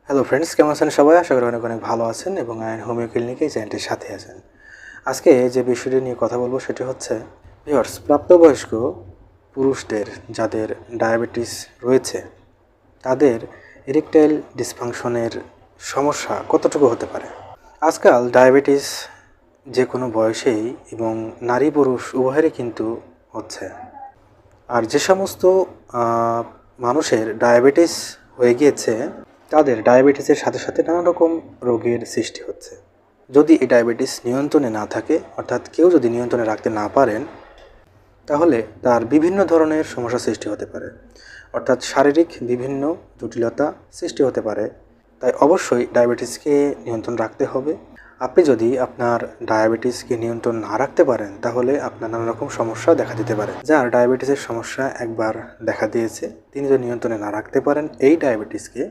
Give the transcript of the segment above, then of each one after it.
Hello friends, কেমন আছেন সবাই? আশা করি অনেক অনেক ভালো আছেন এবং আয়ন হোমিও ক্লিনিক এই চ্যানেলটির সাথে আছেন। আজকে যে বিষয়টি নিয়ে কথা বলবো সেটি হচ্ছে ভিউয়ার্স, প্রাপ্তবয়স্ক পুরুষদের যাদের ডায়াবেটিস রয়েছে তাদের ইরেকটাইল ডিসফাংশনের সমস্যা কতটুকু হতে পারে। আজকাল ডায়াবেটিস যে কোনো বয়সেই এবং নারী পুরুষ উভয়েরই কিন্তু হচ্ছে। আর যে সমস্ত মানুষের ডায়াবেটিস হয়ে গিয়েছে তাদের ডায়াবেটিসের সাথে সাথে নানা রকম রোগের সৃষ্টি হচ্ছে। যদি এই ডায়াবেটিস নিয়ন্ত্রণে না থাকে, অর্থাৎ কেউ যদি নিয়ন্ত্রণে রাখতে না পারেন, তাহলে তার বিভিন্ন ধরনের সমস্যা সৃষ্টি হতে পারে, অর্থাৎ শারীরিক বিভিন্ন জটিলতা সৃষ্টি হতে পারে। তাই অবশ্যই ডায়াবেটিসকে নিয়ন্ত্রণ রাখতে হবে। আপনি যদি আপনার ডায়াবেটিসকে নিয়ন্ত্রণ না রাখতে পারেন তাহলে আপনার নানা রকম সমস্যা দেখা দিতে পারে। যার ডায়াবেটিসের সমস্যা একবার দেখা দিয়েছে তিনি যদি নিয়ন্ত্রণে না রাখতে পারেন এই ডায়াবেটিসকে,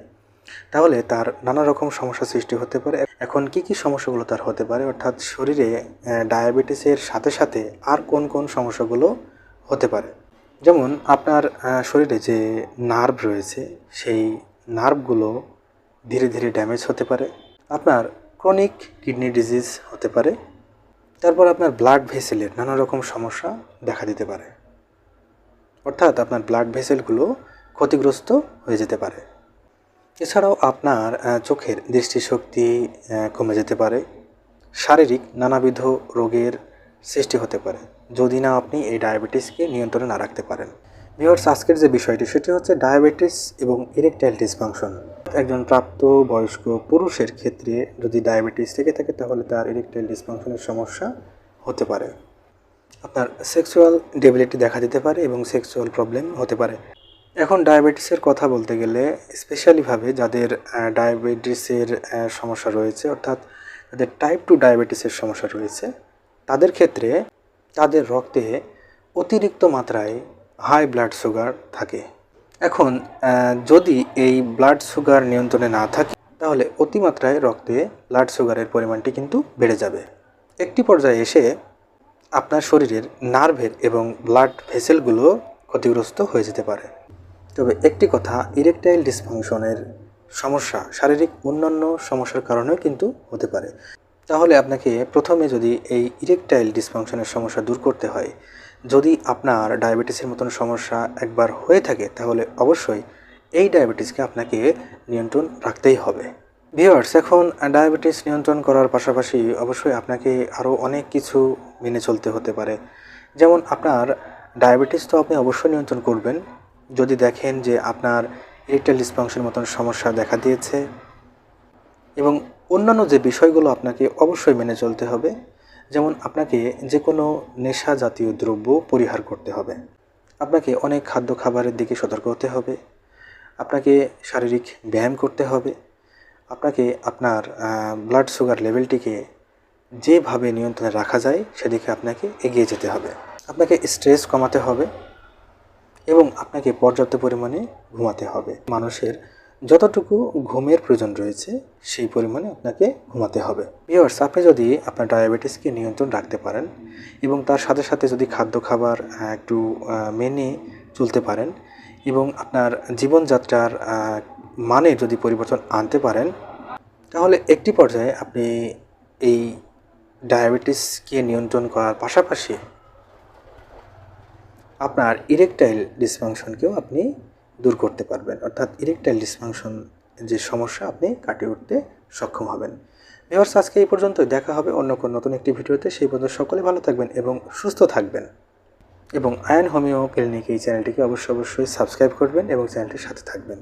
তাহলে তার নানা রকম সমস্যা সৃষ্টি হতে পারে। এখন কি সমস্যাগুলো তার হতে পারে, অর্থাৎ শরীরে ডায়াবেটিসের সাথে সাথে আর কোন সমস্যাগুলো হতে পারে। যেমন আপনার শরীরে যে নার্ভ রয়েছে সেই নার্ভগুলো ধীরে ধীরে ড্যামেজ হতে পারে। আপনার ক্রনিক কিডনি ডিজিজ হতে পারে। তারপর আপনার ব্লাড ভেসেলের নানা রকম সমস্যা দেখা দিতে পারে, অর্থাৎ আপনার ব্লাড ভেসেলগুলো ক্ষতিগ্রস্ত হয়ে যেতে পারে। এছাড়াও আপনার চোখের দৃষ্টিশক্তি কমে যেতে পারে। শারীরিক নানাবিধ রোগের সৃষ্টি হতে পারে যদি না আপনি এই ডায়াবেটিসকে নিয়ন্ত্রণে না রাখতে পারেন। ভিউয়ার্স, আজকের যে বিষয়টি সেটি হচ্ছে ডায়াবেটিস এবং ইরেকটাইল ডিসফাংশন। একজন প্রাপ্তবয়স্ক পুরুষের ক্ষেত্রে যদি ডায়াবেটিস থেকে থাকে তাহলে তার ইরেকটাইল ডিসফাংশনের সমস্যা হতে পারে। আপনার সেক্সুয়াল ডেবিলিটি দেখা দিতে পারে এবং সেক্সুয়াল প্রবলেম হতে পারে। এখন ডায়াবেটিসের কথা বলতে গেলে স্পেশালিভাবে যাদের ডায়াবেটিসের সমস্যা রয়েছে, অর্থাৎ যাদের টাইপ 2 ডায়াবেটিসের সমস্যা রয়েছে, তাদের ক্ষেত্রে তাদের রক্তে অতিরিক্ত মাত্রায় হাই ব্লাড সুগার থাকে। এখন যদি এই ব্লাড সুগার নিয়ন্ত্রণে না থাকে তাহলে অতিমাত্রায় রক্তে ব্লাড সুগারের পরিমাণটি কিন্তু বেড়ে যাবে। একটি পর্যায়ে এসে আপনার শরীরের নার্ভের এবং ব্লাড ভেসেলগুলো ক্ষতিগ্রস্ত হয়ে যেতে পারে। তবে একটি কথা, ইরেকটাইল ডিসফাংশনের সমস্যা শারীরিক অন্যান্য সমস্যার কারণেও কিন্তু হতে পারে। তাহলে আপনাকে প্রথমে যদি এই ইরেকটাইল ডিসফাংশনের সমস্যা দূর করতে হয়, যদি আপনার ডায়াবেটিসের মতন সমস্যা একবার হয়ে থাকে তাহলে অবশ্যই এই ডায়াবেটিসকে আপনাকে নিয়ন্ত্রণ রাখতেই হবে। ভিউয়ার্স, এখন ডায়াবেটিস নিয়ন্ত্রণ করার পাশাপাশি অবশ্যই আপনাকে আরও অনেক কিছু মেনে চলতে হতে পারে। যেমন আপনার ডায়াবেটিস তো আপনি অবশ্যই নিয়ন্ত্রণ করবেন যদি দেখেন যে আপনার ইরেকটাইল ডিসফাংশনের মতন সমস্যা দেখা দিয়েছে, এবং অন্যান্য যে বিষয়গুলো আপনাকে অবশ্যই মেনে চলতে হবে। যেমন আপনাকে যে কোনো নেশা জাতীয় দ্রব্য পরিহার করতে হবে, আপনাকে অনেক খাদ্য খাবারের দিকে সতর্ক হতে হবে, আপনাকে শারীরিক ব্যায়াম করতে হবে, আপনাকে আপনার ব্লাড সুগার লেভেলটিকে যেভাবে নিয়ন্ত্রণে রাখা যায় সেদিকে আপনাকে এগিয়ে যেতে হবে। আপনাকে স্ট্রেস কমাতে হবে এবং আপনাকে পর্যাপ্ত পরিমাণে ঘুমাতে হবে। মানুষের যতটুকু ঘুমের প্রয়োজন রয়েছে সেই পরিমাণে আপনাকে ঘুমাতে হবে। ভিউয়ার্স, আপনি যদি আপনার ডায়াবেটিসকে নিয়ন্ত্রণ রাখতে পারেন এবং তার সাথে সাথে যদি খাদ্য খাবার একটু মেনে চলতে পারেন এবং আপনার জীবনযাত্রার মানে যদি পরিবর্তন আনতে পারেন, তাহলে একটি পর্যায়ে আপনি এই ডায়াবেটিসকে নিয়ন্ত্রণ করার পাশাপাশি আপনার ইরেকটাইল ডিসফাংশনকেও আপনি দূর করতে পারবেন, অর্থাৎ ইরেকটাইল ডিসফাংশন যে সমস্যা আপনি কাটিয়ে উঠতে সক্ষম হবেন। ভিউয়ার্স, আজকে এই পর্যন্তই। দেখা হবে অন্য কোনো নতুন একটি ভিডিওতে। সেই পর্যন্ত সকলে ভালো থাকবেন এবং সুস্থ থাকবেন, এবং আয়ন হোমিও ক্লিনিক এই চ্যানেলটিকে অবশ্যই সাবস্ক্রাইব করবেন এবং চ্যানেলটির সাথে থাকবেন।